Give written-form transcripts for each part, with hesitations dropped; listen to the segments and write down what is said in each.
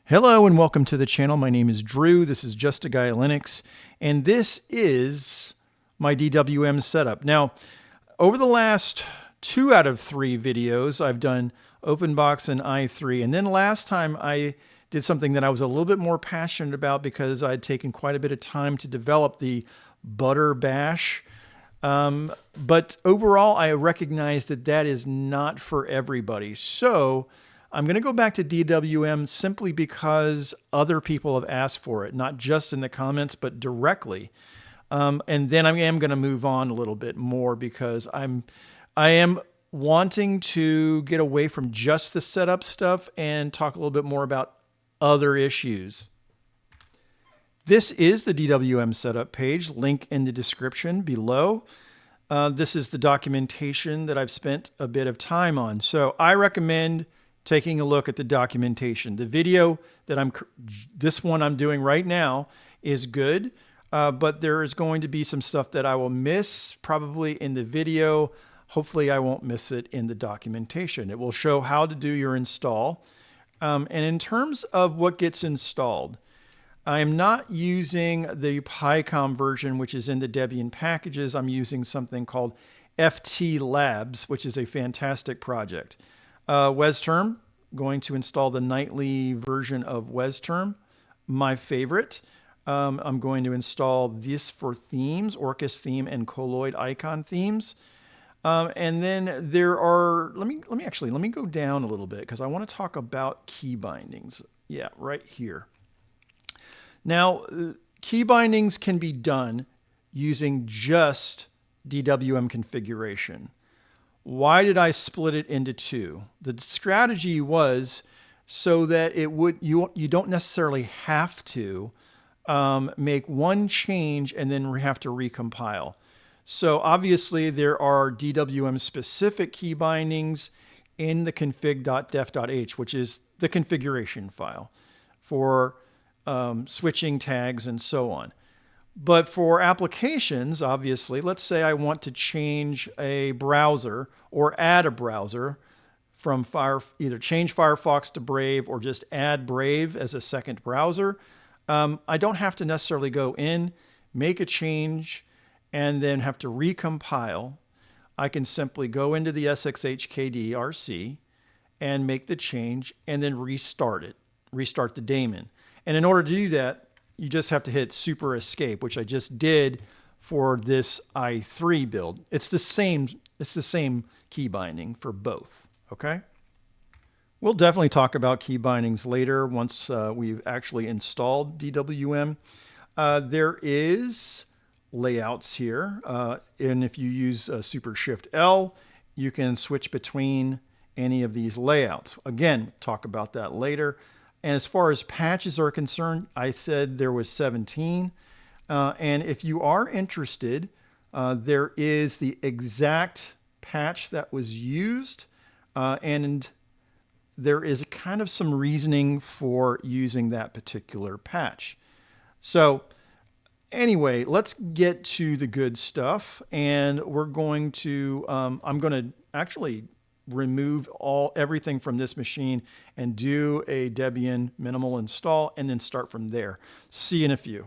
Hello and welcome to the channel. My name is Drew. This is Just a Guy at Linux, and this is my DWM setup. Now, over the last 2 out of 3 videos, I've done OpenBox and i3, and then last time I did something that I was a little bit more passionate about because I'd taken quite a bit of time to develop the Butter Bash. But overall, I recognize that that is not for everybody. So I'm going to go back to DWM simply because other people have asked for it, not just in the comments, but directly. And then I am going to move on a little bit more because I am wanting to get away from just the setup stuff and talk a little bit more about other issues. This is the DWM setup page, link in the description below. This is the documentation that I've spent a bit of time on. So I recommend taking a look at the documentation. The video that this one I'm doing right now is good, but there is going to be some stuff that I will miss probably in the video. Hopefully I won't miss it in the documentation. It will show how to do your install. And in terms of what gets installed, I am not using the PyCom version, which is in the Debian packages. I'm using something called FT Labs, which is a fantastic project. WesTerm, going to install the nightly version of WesTerm, my favorite. I'm going to install this for themes, Orcus theme and Colloid icon themes. And then there are, let me go down a little bit because I want to talk about key bindings. Yeah, right here. Now, key bindings can be done using just DWM configuration. Why did I split it into 2? The strategy was so that you don't necessarily have to make one change and then have to recompile. So obviously there are DWM specific key bindings in the config.def.h, which is the configuration file for switching tags and so on. But for applications, obviously, let's say I want to change a browser or add a browser from either change Firefox to Brave or just add Brave as a second browser. I don't have to necessarily go in, make a change, and then have to recompile. I can simply go into the sxhkd.rc and make the change and then restart the daemon. And in order to do that, you just have to hit super escape, which I just did for this i3 build. It's the same key binding for both, okay? We'll definitely talk about key bindings later once we've actually installed DWM. There is layouts here, and if you use Super Shift L, you can switch between any of these layouts. Again, talk about that later. And as far as patches are concerned, I said there was 17. And if you are interested, there is the exact patch that was used. And there is kind of some reasoning for using that particular patch. So anyway, let's get to the good stuff. And we're going to, I'm going to actually remove everything from this machine and do a Debian minimal install and then start from there. See you in a few.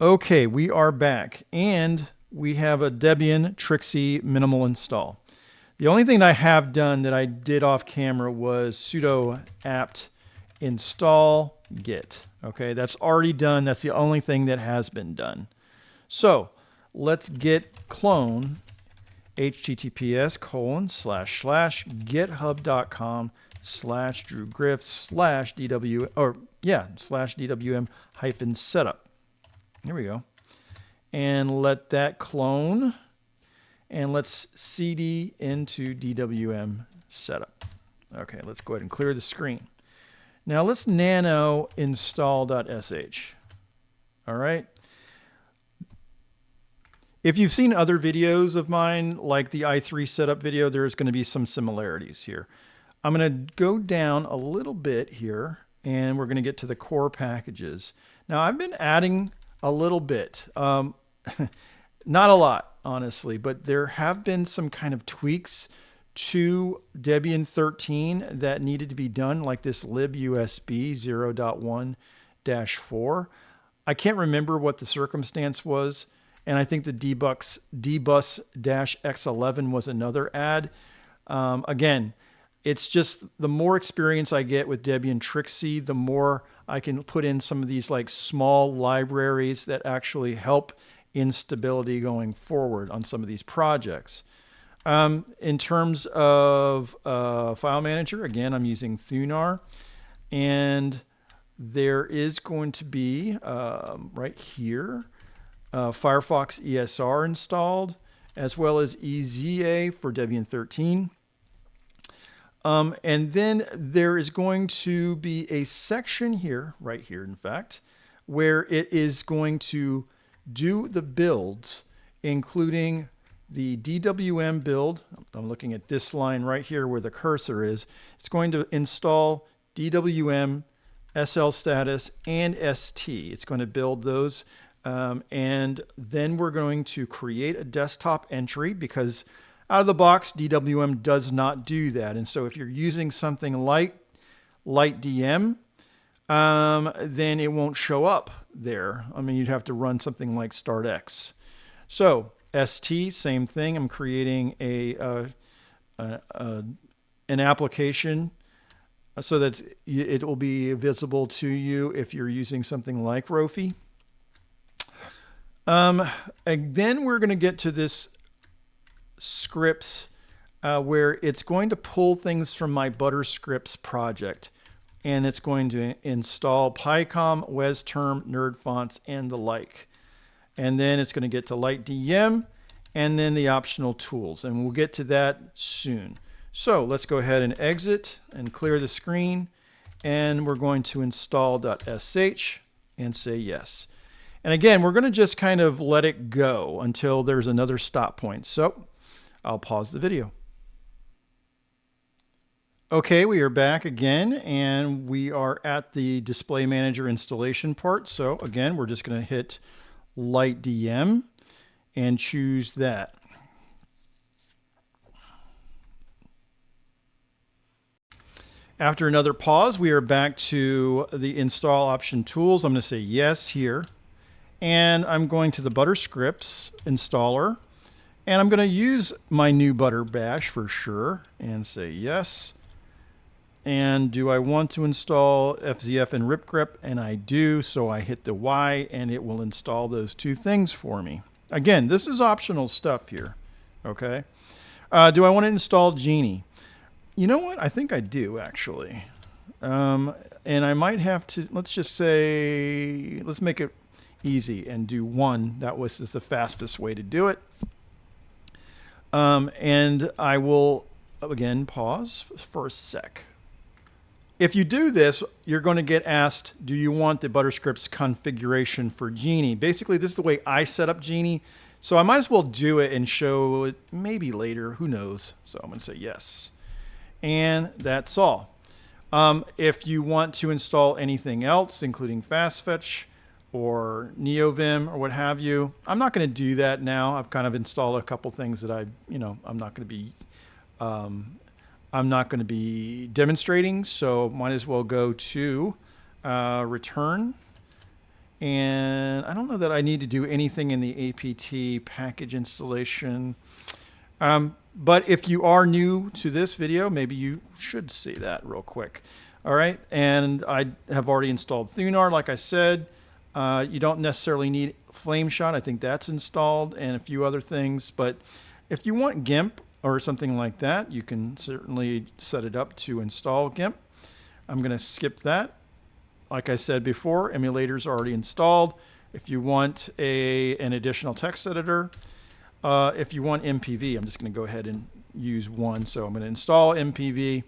Okay, we are back and we have a Debian Trixie minimal install. The only thing I have done that I did off camera was sudo apt install git. Okay, that's already done. That's the only thing that has been done. So let's git clone https://github.com/drewgriff/DWM Here we go. And let that clone. And let's cd into DWM setup. Okay, let's go ahead and clear the screen. Now let's nano install.sh. All right. If you've seen other videos of mine, like the i3 setup video, there's going to be some similarities here. I'm going to go down a little bit here, and we're going to get to the core packages. Now, I've been adding a little bit, not a lot, honestly, but there have been some kind of tweaks to Debian 13 that needed to be done, like this libusb 0.1-4. I can't remember what the circumstance was, and I think the dbus-x11 was another add. Again, it's just the more experience I get with Debian Trixie, the more I can put in some of these like small libraries that actually help in stability going forward on some of these projects. In terms of file manager, again, I'm using Thunar, and there is going to be right here Firefox ESR installed, as well as EZA for Debian 13. And then there is going to be a section here, right here, in fact, where it is going to do the builds, including the DWM build. I'm looking at this line right here where the cursor is. It's going to install DWM, SL status, and ST. It's going to build those. And then we're going to create a desktop entry, because out of the box, DWM does not do that. And so if you're using something like LightDM, then it won't show up there. I mean, you'd have to run something like startx. So ST, same thing. I'm creating an application so that it will be visible to you if you're using something like Rofi. And then we're going to get to this scripts where it's going to pull things from my Butterscripts project, and it's going to install PyCom, WesTerm, NerdFonts, and the like. And then it's going to get to LightDM and then the optional tools, and we'll get to that soon. So let's go ahead and exit and clear the screen, and we're going to install.sh and say yes. And again, we're going to just kind of let it go until there's another stop point. So I'll pause the video. Okay, we are back again, and we are at the Display Manager installation part. So again, we're just going to hit LightDM and choose that. After another pause, we are back to the install option tools. I'm going to say yes here, and I'm going to the Butterscripts installer. And I'm going to use my new Butter Bash for sure and say yes. And do I want to install FZF and ripgrep? And I do, so I hit the Y and it will install those two things for me. Again, this is optional stuff here, okay? Do I want to install Genie? You know what? I think I do, actually. And I might have to, let's just say, let's make it easy and do one. That was just the fastest way to do it. And I will, again, pause for a sec. If you do this, you're going to get asked, do you want the Butterscripts configuration for Genie? Basically, this is the way I set up Genie. So I might as well do it and show it maybe later. Who knows? So I'm going to say yes. And that's all. If you want to install anything else, including FastFetch or NeoVim or what have you, I'm not going to do that now. I've kind of installed a couple things that I'm not going to be demonstrating, so might as well go to return. And I don't know that I need to do anything in the apt package installation. But if you are new to this video, maybe you should see that real quick. All right, and I have already installed Thunar, like I said. You don't necessarily need Flameshot. I think that's installed, and a few other things. But if you want GIMP or something like that, you can certainly set it up to install GIMP. I'm going to skip that. Like I said before, emulators are already installed. If you want an additional text editor, if you want MPV, I'm just going to go ahead and use one. So I'm going to install MPV.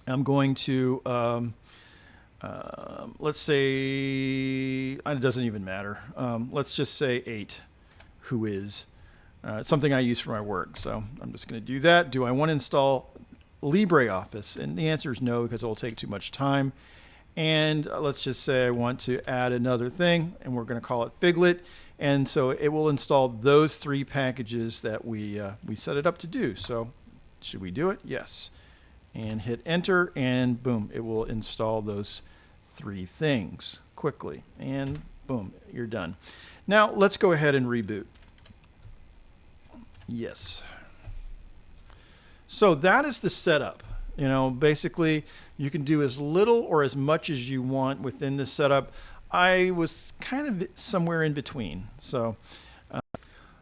I'm going to, let's say, it doesn't even matter. Let's just say 8, who is. It's something I use for my work. So I'm just going to do that. Do I want to install LibreOffice? And the answer is no, because it will take too much time. And let's just say I want to add another thing, and we're going to call it Figlet. And so it will install those 3 packages that we set it up to do. So Should we do it? Yes. And hit enter, and boom, it will install those 3 things quickly. And boom, you're done. Now let's go ahead and reboot. Yes. So that is the setup. You know, basically you can do as little or as much as you want within the setup. I was kind of somewhere in between. So,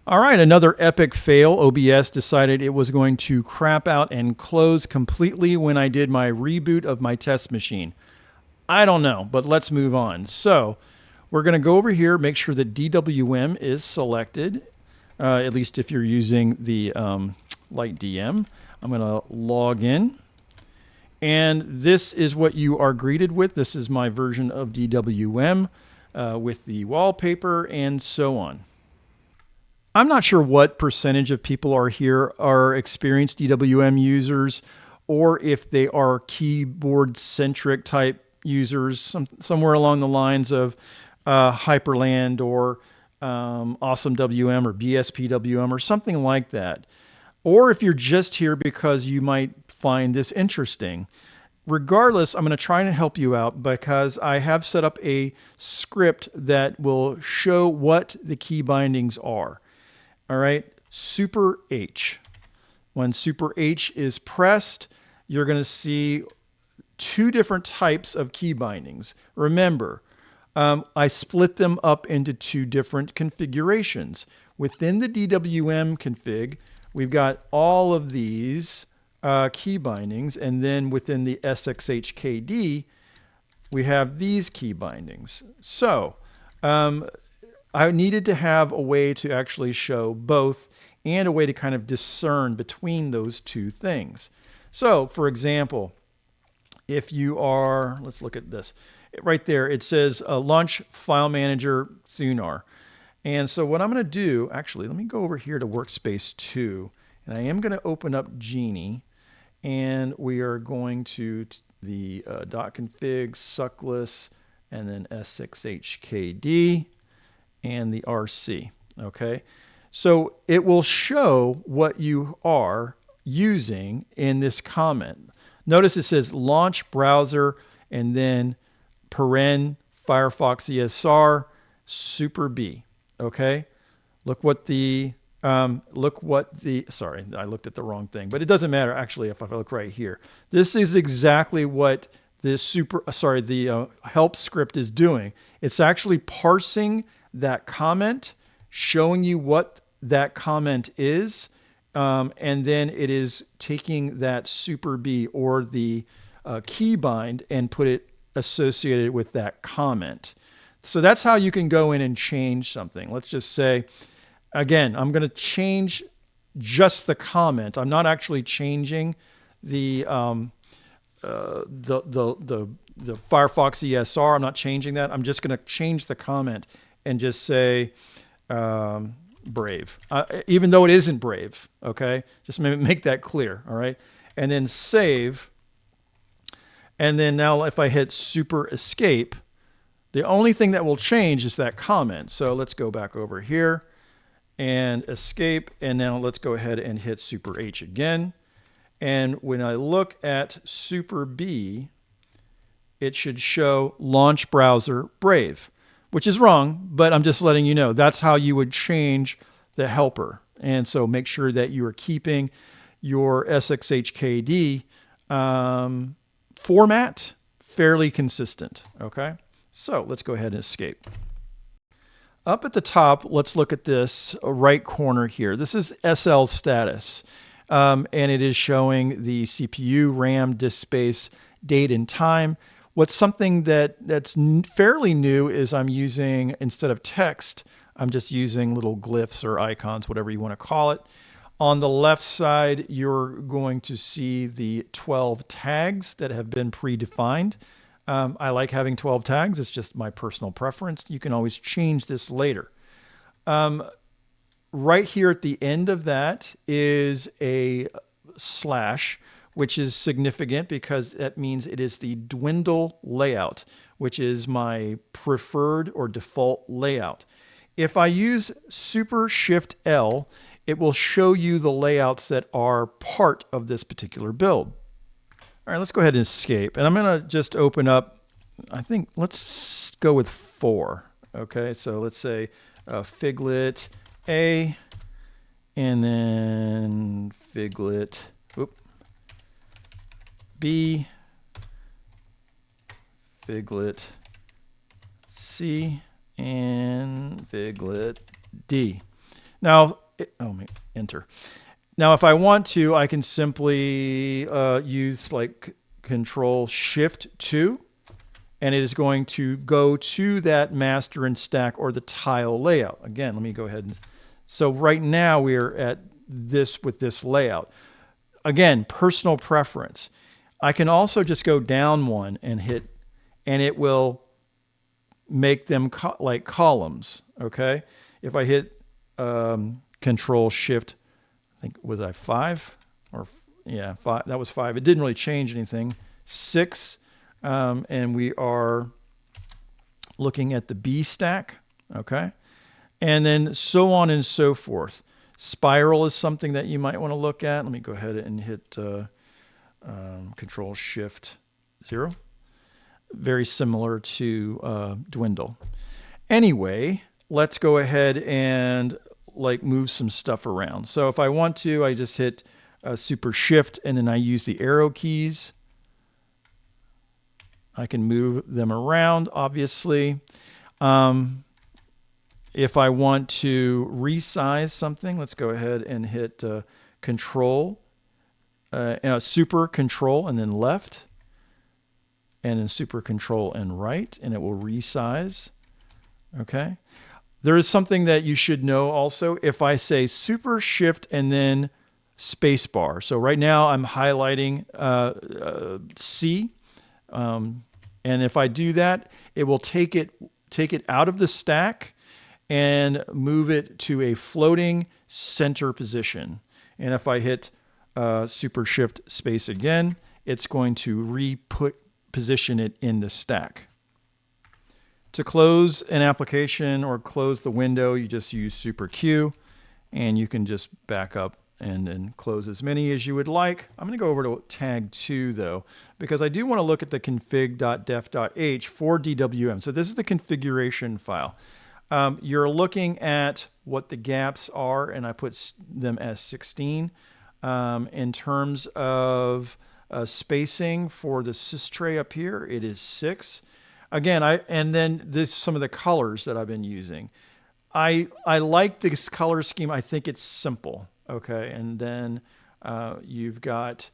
all right, another epic fail. OBS decided it was going to crap out and close completely when I did my reboot of my test machine. I don't know, but let's move on. So we're going to go over here, make sure that DWM is selected, at least if you're using the Light DM. I'm going to log in. And this is what you are greeted with. This is my version of DWM with the wallpaper and so on. I'm not sure what percentage of people are here are experienced DWM users, or if they are keyboard-centric type users, somewhere along the lines of Hyperland or Awesome WM or BSPWM or something like that. Or if you're just here because you might find this interesting. Regardless, I'm going to try and help you out because I have set up a script that will show what the key bindings are. All right, Super H. When Super H is pressed, you're going to see 2 different types of key bindings. Remember, I split them up into 2 different configurations. Within the DWM config, we've got all of these key bindings, and then within the SXHKD, we have these key bindings. So I needed to have a way to actually show both and a way to kind of discern between those 2 things. So, for example, if you are, let's look at this. Right there, it says Launch File Manager Thunar. And so what I'm going to do, actually, let me go over here to Workspace 2. And I am going to open up Genie. And we are going to the .config, suckless, and then S6HKD. And the RC, okay? So it will show what you are using in this comment. Notice it says launch browser and then paren Firefox ESR Super B, okay? Look what the, sorry, I looked at the wrong thing, but it doesn't matter actually if I look right here. This is exactly what this the help script is doing. It's actually parsing that comment, showing you what that comment is, and then it is taking that Super B or the keybind and put it associated with that comment. So that's how you can go in and change something. Let's just say, again, I'm going to change just the comment. I'm not actually changing the Firefox ESR. I'm not changing that. I'm just going to change the comment and just say Brave, even though it isn't Brave, okay? Just make that clear, all right? And then save. And then now if I hit Super Escape, the only thing that will change is that comment. So let's go back over here and escape. And now let's go ahead and hit Super H again. And when I look at Super B, it should show Launch Browser Brave, which is wrong, but I'm just letting you know that's how you would change the helper. And so make sure that you are keeping your SXHKD format fairly consistent, okay? So let's go ahead and escape. Up at the top, let's look at this right corner here. This is SL status, and it is showing the CPU, RAM, disk space, date, and time. What's something that's fairly new is I'm using, instead of text, I'm just using little glyphs or icons, whatever you want to call it. On the left side, you're going to see the 12 tags that have been predefined. I like having 12 tags. It's just my personal preference. You can always change this later. Right here at the end of that is a slash, which is significant because that means it is the dwindle layout, which is my preferred or default layout. If I use Super Shift L, it will show you the layouts that are part of this particular build. All right, let's go ahead and escape. And I'm going to just open up, I think, let's go with 4. Okay, so let's say Figlet A, and then Figlet B, Figlet C, and Figlet D. Now, enter. Now, if I want to, I can simply use like Control-Shift-2, and it is going to go to that master and stack or the tile layout. Again, let me go ahead and, so right now we are at this with this layout. Again, personal preference. I can also just go down one and hit, and it will make them like columns. Okay, if I hit Control-Shift, I think was I 5 or yeah 5. That was 5. It didn't really change anything. 6, and we are looking at the B stack. Okay, and then so on and so forth. Spiral is something that you might want to look at. Let me go ahead and hit Control-Shift-0. Very similar to Dwindle. Anyway, let's go ahead and like move some stuff around. So if I want to, I just hit Super Shift and then I use the arrow keys. I can move them around, obviously. If I want to resize something, let's go ahead and hit Control, Super Control, and then left, and then Super Control and right, and it will resize. Okay. There is something that you should know also. If I say Super Shift and then Spacebar. So right now I'm highlighting C, and if I do that, it will take it out of the stack and move it to a floating center position. And if I hit Super Shift Space again, it's going to position it in the stack. To close an application or close the window, you just use Super Q, and you can just back up and then close as many as you would like. I'm going to go over to tag 2 though, because I do want to look at the config.def.h for DWM. So this is the configuration file. You're looking at what the gaps are, and I put them as 16. In terms of spacing for the sys tray up here, it is 6. Again, and then this some of the colors that I've been using. I like this color scheme. I think it's simple. Okay, and then you've got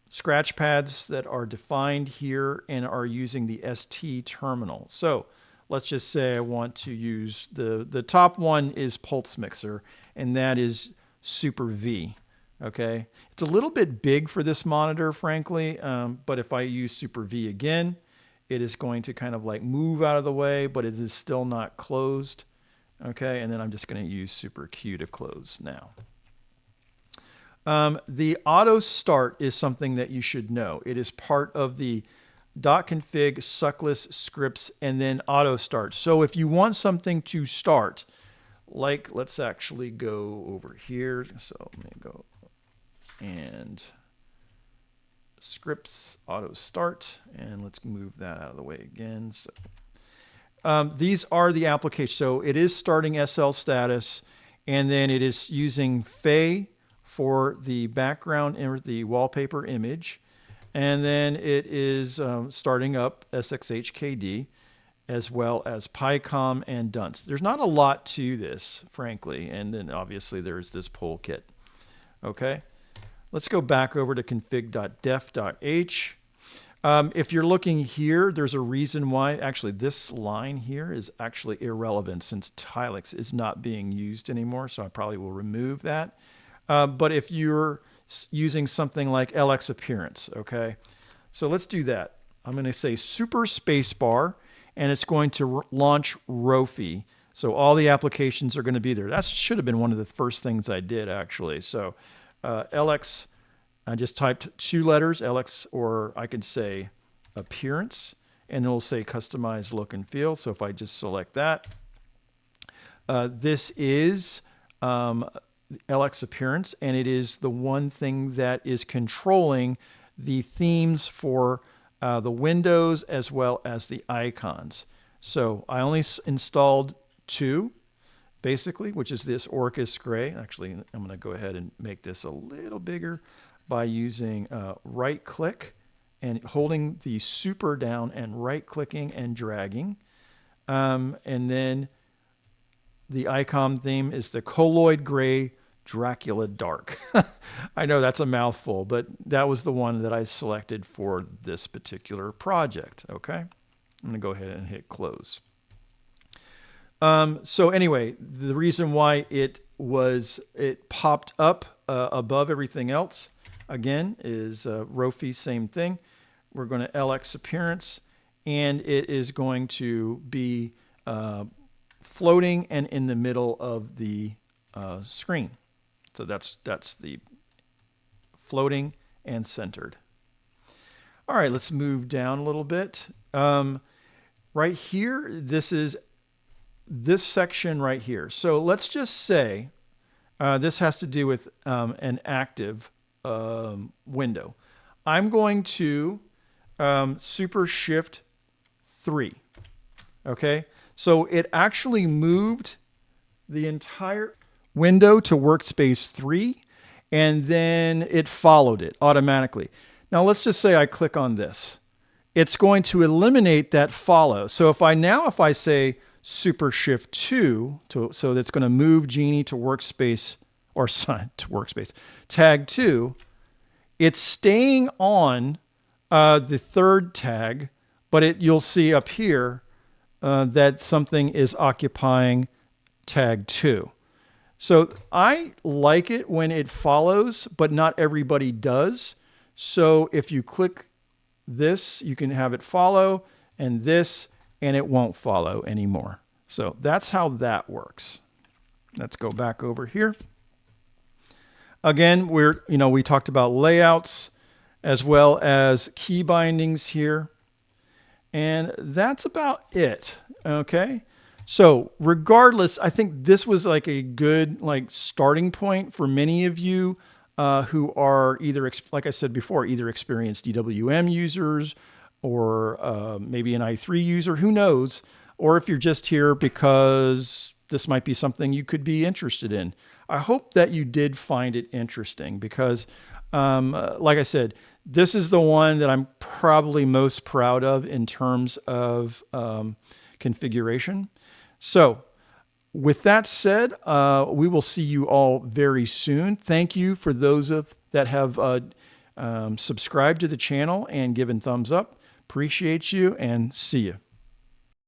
scratch pads that are defined here and are using the ST terminal. So let's just say I want to use the top one is Pulse Mixer, and that is Super V. Okay, it's a little bit big for this monitor, frankly, but if I use Super V again, it is going to kind of like move out of the way, but it is still not closed. Okay, and then I'm just going to use Super Q to close now. The auto start is something that you should know. It is part of the .config suckless scripts and then auto start. So if you want something to start, like let's actually go over here. So let me go and scripts auto start, and let's move that out of the way again. So these are the applications. So it is starting SL status, and then it is using Fey for the background and the wallpaper image. And then it is starting up SXHKD as well as PyCom and Dunst. There's not a lot to this, frankly. And then obviously there's this pull kit. Okay, let's go back over to config.def.h. If you're looking here, there's a reason why. Actually, this line here is actually irrelevant since Tilix is not being used anymore. So I probably will remove that. But if you're using something like LX appearance, okay? So let's do that. I'm going to say Super Spacebar, and it's going to launch Rofi. So all the applications are going to be there. That should have been one of the first things I did, actually. So LX, I just typed 2 letters, LX, or I could say appearance, and it'll say customize look and feel. So if I just select that, this is LX appearance, and it is the one thing that is controlling the themes for the windows as well as the icons. So I only installed 2, basically, which is this Orcus Gray. Actually, I'm going to go ahead and make this a little bigger by using right-click and holding the super down and right-clicking and dragging. And then the icon theme is the Colloid Gray Dracula Dark. I know that's a mouthful, but that was the one that I selected for this particular project. Okay, I'm going to go ahead and hit close. So anyway, the reason why it popped up above everything else, again, is Rofi, same thing. We're going to LX appearance, and it is going to be floating and in the middle of the screen. So that's the floating and centered. All right, let's move down a little bit. Right here, this is this section right here. So let's just say this has to do with an active window. I'm going to Super Shift 3. Okay, so it actually moved the entire window to workspace 3, and then it followed it automatically. Now let's just say I click on this. It's going to eliminate that follow. So if I say Super Shift 2, so that's going to move Genie to workspace, or to workspace, tag 2, it's staying on the third tag, but you'll see up here that something is occupying tag 2. So I like it when it follows, but not everybody does. So if you click this, you can have it follow, and this, and it won't follow anymore. So that's how that works. Let's go back over here. Again, we talked about layouts as well as key bindings here. And that's about it. Okay. So regardless, I think this was like a good starting point for many of you who are either, like I said before, either experienced DWM users or maybe an i3 user, who knows, or if you're just here because this might be something you could be interested in. I hope that you did find it interesting because, like I said, this is the one that I'm probably most proud of in terms of configuration. So with that said, we will see you all very soon. Thank you for those that have subscribed to the channel and given thumbs up. Appreciate you, and see you.